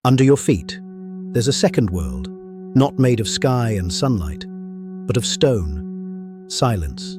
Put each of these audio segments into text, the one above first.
Under your feet, there's a second world, not made of sky and sunlight, but of stone, silence,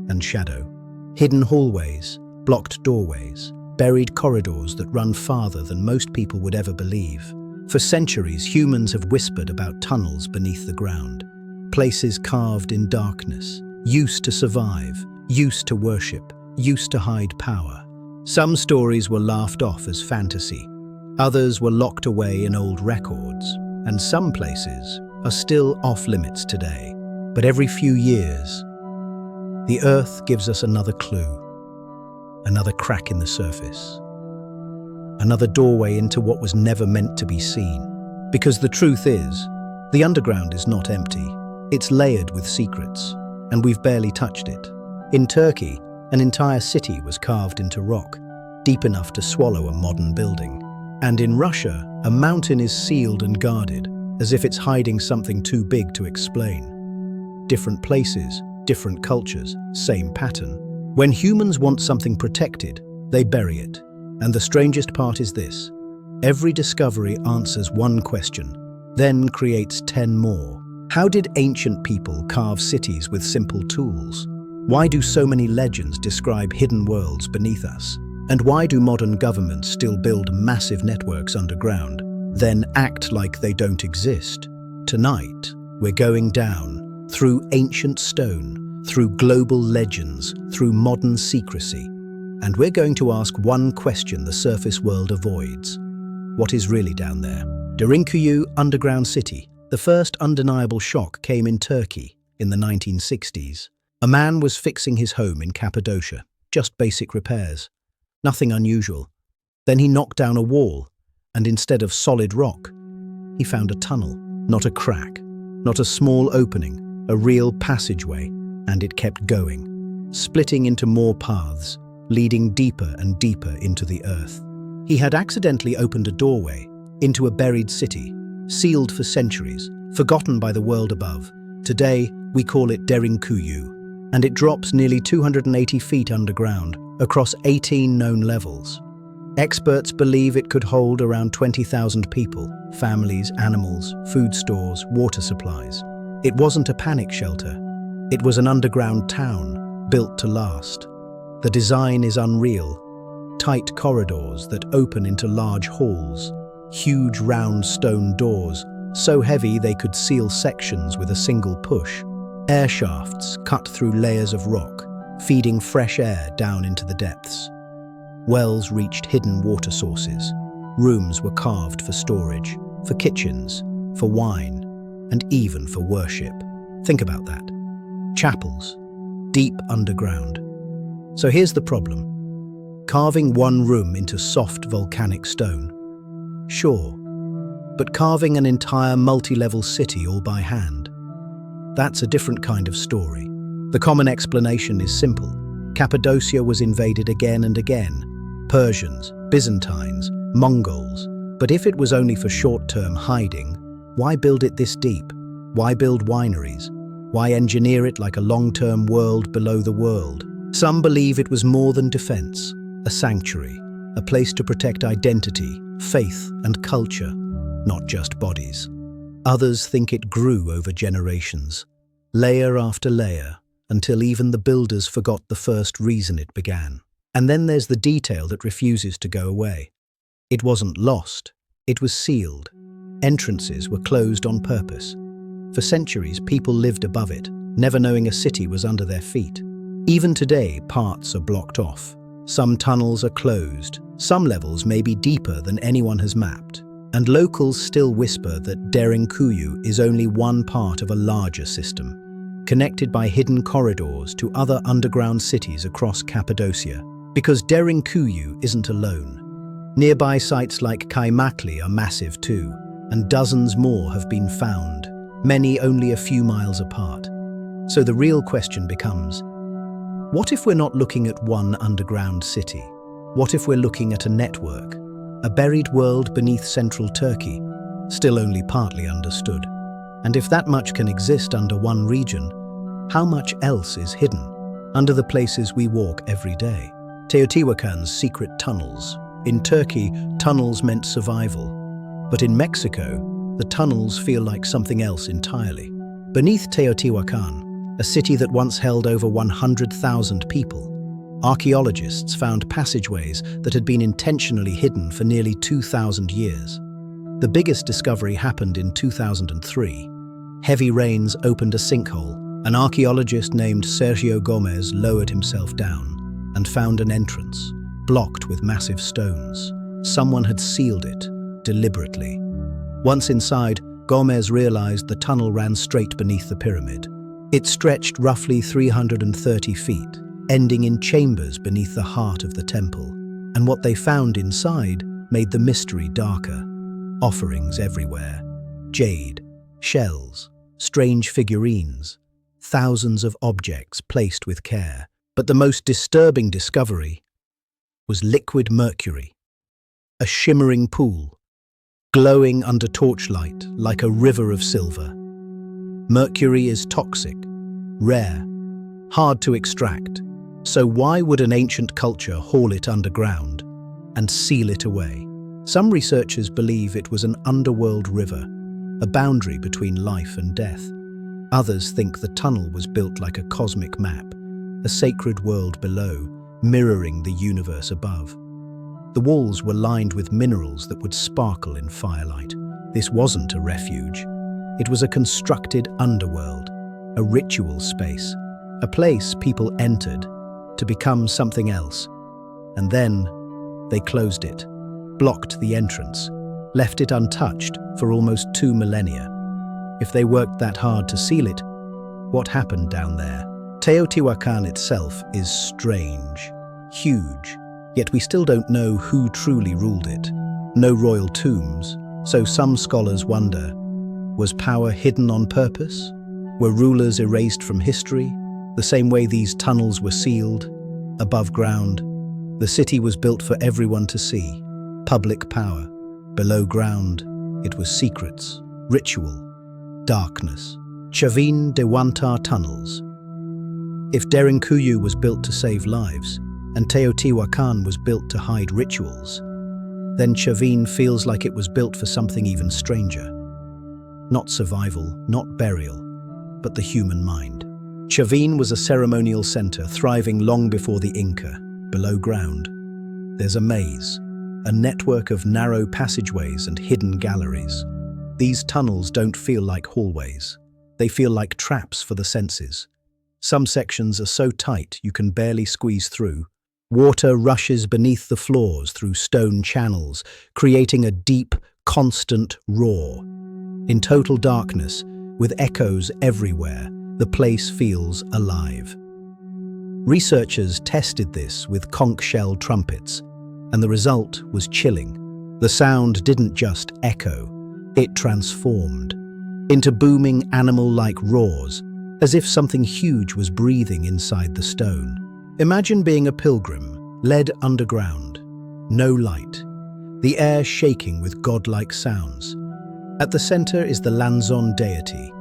and shadow. Hidden hallways, blocked doorways, buried corridors that run farther than most people would ever believe. For centuries, humans have whispered about tunnels beneath the ground, places carved in darkness, used to survive, used to worship, used to hide power. Some stories were laughed off as fantasy, others were locked away in old records, and some places are still off-limits today. But every few years, the Earth gives us another clue, another crack in the surface, another doorway into what was never meant to be seen. Because the truth is, the underground is not empty. It's layered with secrets, and we've barely touched it. In Turkey, an entire city was carved into rock, deep enough to swallow a modern building. And in Russia, a mountain is sealed and guarded, as if it's hiding something too big to explain. Different places, different cultures, same pattern. When humans want something protected, they bury it. And the strangest part is this: every discovery answers one question, then creates 10 more. How did ancient people carve cities with simple tools? Why do so many legends describe hidden worlds beneath us? And why do modern governments still build massive networks underground, then act like they don't exist? Tonight, we're going down, through ancient stone, through global legends, through modern secrecy. And we're going to ask one question the surface world avoids. What is really down there? Derinkuyu Underground City. The first undeniable shock came in Turkey in the 1960s. A man was fixing his home in Cappadocia, just basic repairs. Nothing unusual. Then he knocked down a wall, and instead of solid rock, he found a tunnel. Not a crack, not a small opening, a real passageway, and it kept going, splitting into more paths, leading deeper and deeper into the earth. He had accidentally opened a doorway into a buried city, sealed for centuries, forgotten by the world above. Today, we call it Derinkuyu, and it drops nearly 280 feet underground, across 18 known levels. Experts believe it could hold around 20,000 people, families, animals, food stores, water supplies. It wasn't a panic shelter. It was an underground town, built to last. The design is unreal. Tight corridors that open into large halls, huge round stone doors, so heavy they could seal sections with a single push. Air shafts cut through layers of rock, feeding fresh air down into the depths. Wells reached hidden water sources. Rooms were carved for storage, for kitchens, for wine, and even for worship. Think about that. Chapels, deep underground. So here's the problem. Carving one room into soft volcanic stone. Sure, but carving an entire multi-level city all by hand, that's a different kind of story. The common explanation is simple. Cappadocia was invaded again and again. Persians, Byzantines, Mongols. But if it was only for short-term hiding, why build it this deep? Why build wineries? Why engineer it like a long-term world below the world? Some believe it was more than defense, a sanctuary, a place to protect identity, faith, and culture, not just bodies. Others think it grew over generations, layer after layer, until even the builders forgot the first reason it began. And then there's the detail that refuses to go away. It wasn't lost, it was sealed. Entrances were closed on purpose. For centuries, people lived above it, never knowing a city was under their feet. Even today, parts are blocked off. Some tunnels are closed, some levels may be deeper than anyone has mapped. And locals still whisper that Derinkuyu is only one part of a larger system, connected by hidden corridors to other underground cities across Cappadocia. Because Derinkuyu isn't alone. Nearby sites like Kaymakli are massive too, and dozens more have been found, many only a few miles apart. So the real question becomes, what if we're not looking at one underground city? What if we're looking at a network? A buried world beneath central Turkey, still only partly understood. And if that much can exist under one region, how much else is hidden under the places we walk every day? Teotihuacan's secret tunnels. In Turkey, tunnels meant survival. But in Mexico, the tunnels feel like something else entirely. Beneath Teotihuacan, a city that once held over 100,000 people, archaeologists found passageways that had been intentionally hidden for nearly 2,000 years. The biggest discovery happened in 2003. Heavy rains opened a sinkhole. An archaeologist named Sergio Gomez lowered himself down and found an entrance, blocked with massive stones. Someone had sealed it, deliberately. Once inside, Gomez realized the tunnel ran straight beneath the pyramid. It stretched roughly 330 feet, ending in chambers beneath the heart of the temple. And what they found inside made the mystery darker. Offerings everywhere. Jade, shells, strange figurines, thousands of objects placed with care. But the most disturbing discovery was liquid mercury, a shimmering pool, glowing under torchlight like a river of silver. Mercury is toxic, rare, hard to extract. So why would an ancient culture haul it underground and seal it away? Some researchers believe it was an underworld river, a boundary between life and death. Others think the tunnel was built like a cosmic map, a sacred world below, mirroring the universe above. The walls were lined with minerals that would sparkle in firelight. This wasn't a refuge. It was a constructed underworld, a ritual space, a place people entered to become something else. And then they closed it, blocked the entrance, left it untouched for almost 2 millennia. If they worked that hard to seal it, what happened down there? Teotihuacan itself is strange, huge, yet we still don't know who truly ruled it. No royal tombs, so some scholars wonder, was power hidden on purpose? Were rulers erased from history, the same way these tunnels were sealed, above ground? The city was built for everyone to see, public power. Below ground, it was secrets, ritual, darkness. Chavin de Huantar tunnels. If Derinkuyu was built to save lives, and Teotihuacan was built to hide rituals, then Chavin feels like it was built for something even stranger. Not survival, not burial, but the human mind. Chavin was a ceremonial center thriving long before the Inca. Below ground, there's a maze, a network of narrow passageways and hidden galleries. These tunnels don't feel like hallways. They feel like traps for the senses. Some sections are so tight you can barely squeeze through. Water rushes beneath the floors through stone channels, creating a deep, constant roar. In total darkness, with echoes everywhere, the place feels alive. Researchers tested this with conch shell trumpets, and the result was chilling. The sound didn't just echo, it transformed into booming animal-like roars, as if something huge was breathing inside the stone. Imagine being a pilgrim, led underground, no light, the air shaking with godlike sounds. At the center is the Lanzon deity.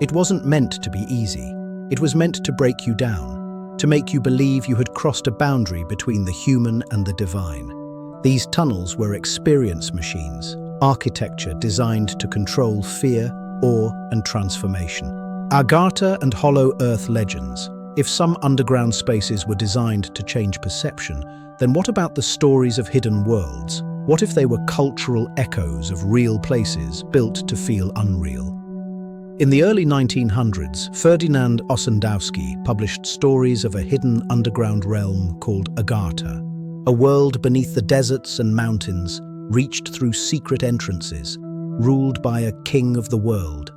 It wasn't meant to be easy. It was meant to break you down, to make you believe you had crossed a boundary between the human and the divine. These tunnels were experience machines, architecture designed to control fear, awe, and transformation. Agartha and Hollow Earth legends. If some underground spaces were designed to change perception, then what about the stories of hidden worlds? What if they were cultural echoes of real places built to feel unreal? In the early 1900s, Ferdinand Ossendowski published stories of a hidden underground realm called Agartha, a world beneath the deserts and mountains, reached through secret entrances, ruled by a king of the world.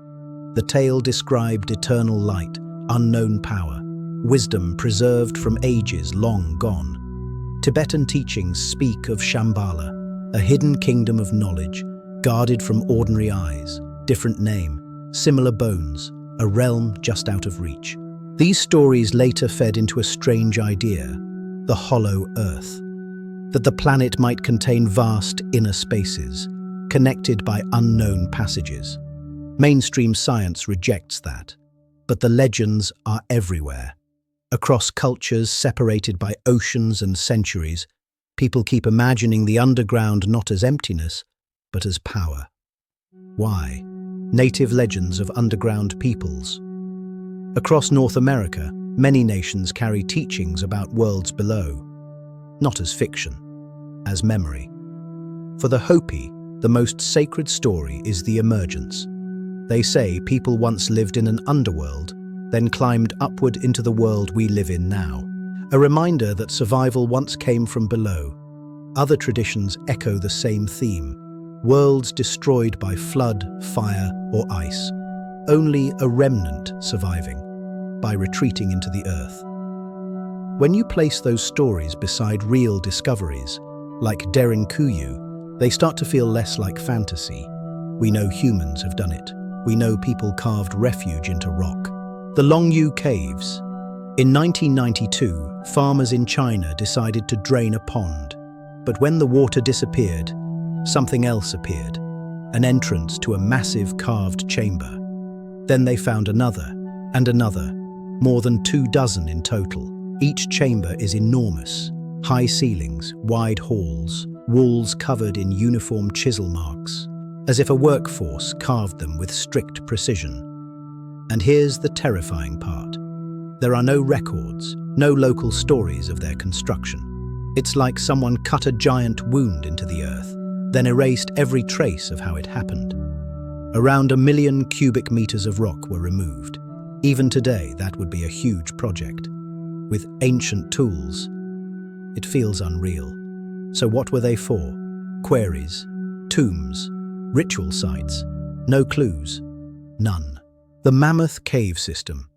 The tale described eternal light, unknown power, wisdom preserved from ages long gone. Tibetan teachings speak of Shambhala, a hidden kingdom of knowledge, guarded from ordinary eyes, different name, similar bones, a realm just out of reach. These stories later fed into a strange idea, the hollow earth, that the planet might contain vast inner spaces, connected by unknown passages. Mainstream science rejects that, but the legends are everywhere. Across cultures separated by oceans and centuries, people keep imagining the underground not as emptiness, but as power. Why? Native legends of underground peoples. Across North America, many nations carry teachings about worlds below, not as fiction, as memory. For the Hopi, the most sacred story is the emergence. They say people once lived in an underworld, then climbed upward into the world we live in now. A reminder that survival once came from below. Other traditions echo the same theme. Worlds destroyed by flood, fire, or ice. Only a remnant surviving, by retreating into the earth. When you place those stories beside real discoveries, like Derinkuyu, they start to feel less like fantasy. We know humans have done it. We know people carved refuge into rock. The Longyu Caves. In 1992, farmers in China decided to drain a pond. But when the water disappeared, something else appeared, an entrance to a massive carved chamber. Then they found another, and another, more than 24 in total. Each chamber is enormous. High ceilings, wide halls, walls covered in uniform chisel marks, as if a workforce carved them with strict precision. And here's the terrifying part. There are no records, no local stories of their construction. It's like someone cut a giant wound into the earth, then erased every trace of how it happened. Around 1 million cubic meters of rock were removed. Even today, that would be a huge project. With ancient tools, it feels unreal. So what were they for? Quarries, tombs, ritual sites. No clues. None. The Mammoth Cave System.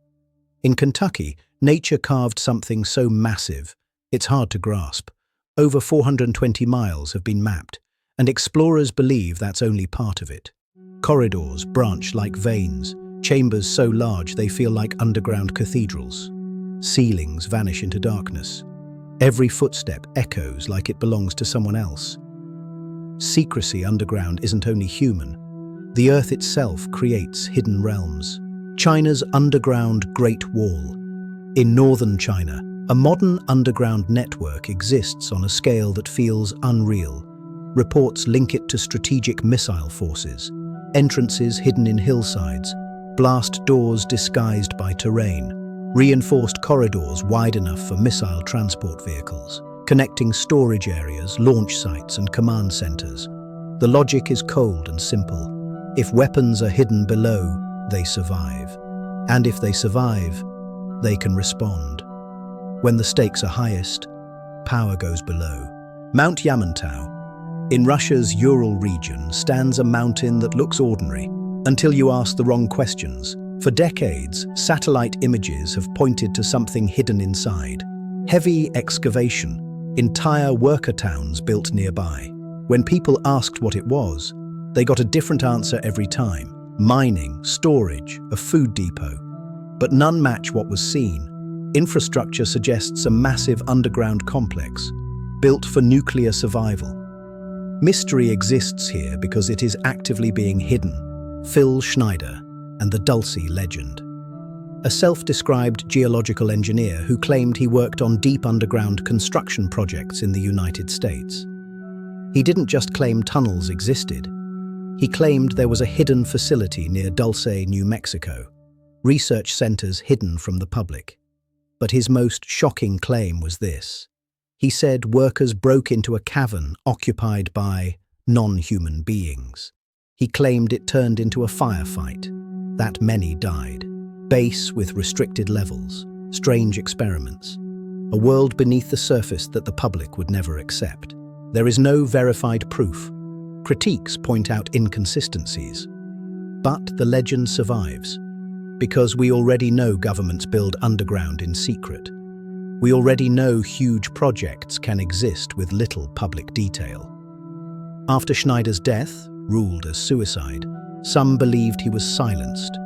In Kentucky, nature carved something so massive, it's hard to grasp. Over 420 miles have been mapped, and explorers believe that's only part of it. Corridors branch like veins, chambers so large they feel like underground cathedrals. Ceilings vanish into darkness. Every footstep echoes like it belongs to someone else. Secrecy underground isn't only human. The earth itself creates hidden realms. China's underground Great Wall. In northern China, a modern underground network exists on a scale that feels unreal. Reports link it to strategic missile forces, entrances hidden in hillsides, blast doors disguised by terrain, reinforced corridors wide enough for missile transport vehicles, connecting storage areas, launch sites, and command centers. The logic is cold and simple. If weapons are hidden below, they survive. And if they survive, they can respond. When the stakes are highest, power goes below. Mount Yamantau. In Russia's Ural region stands a mountain that looks ordinary, until you ask the wrong questions. For decades, satellite images have pointed to something hidden inside. Heavy excavation, entire worker towns built nearby. When people asked what it was, they got a different answer every time. Mining, storage, a food depot. But none match what was seen. Infrastructure suggests a massive underground complex, built for nuclear survival. Mystery exists here because it is actively being hidden. Phil Schneider and the Dulce legend. A self-described geological engineer who claimed he worked on deep underground construction projects in the United States. He didn't just claim tunnels existed. He claimed there was a hidden facility near Dulce, New Mexico, research centers hidden from the public. But his most shocking claim was this. He said workers broke into a cavern occupied by non-human beings. He claimed it turned into a firefight, that many died. Base with restricted levels, strange experiments. A world beneath the surface that the public would never accept. There is no verified proof. Critiques point out inconsistencies. But the legend survives, because we already know governments build underground in secret. We already know huge projects can exist with little public detail. After Schneider's death, ruled as suicide, some believed he was silenced.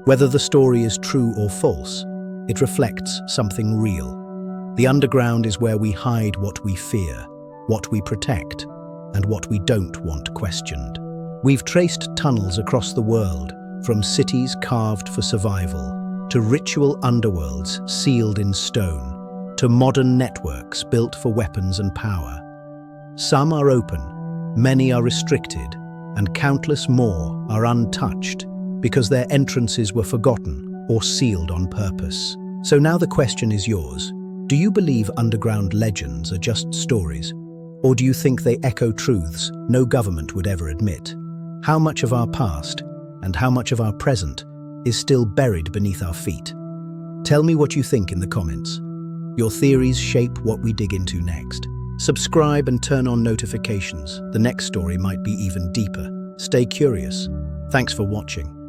Whether the story is true or false, it reflects something real. The underground is where we hide what we fear, what we protect, and what we don't want questioned. We've traced tunnels across the world, from cities carved for survival, to ritual underworlds sealed in stone, to modern networks built for weapons and power. Some are open, many are restricted, and countless more are untouched because their entrances were forgotten or sealed on purpose. So now the question is yours. Do you believe underground legends are just stories? Or do you think they echo truths no government would ever admit? How much of our past and how much of our present is still buried beneath our feet? Tell me what you think in the comments. Your theories shape what we dig into next. Subscribe and turn on notifications. The next story might be even deeper. Stay curious. Thanks for watching.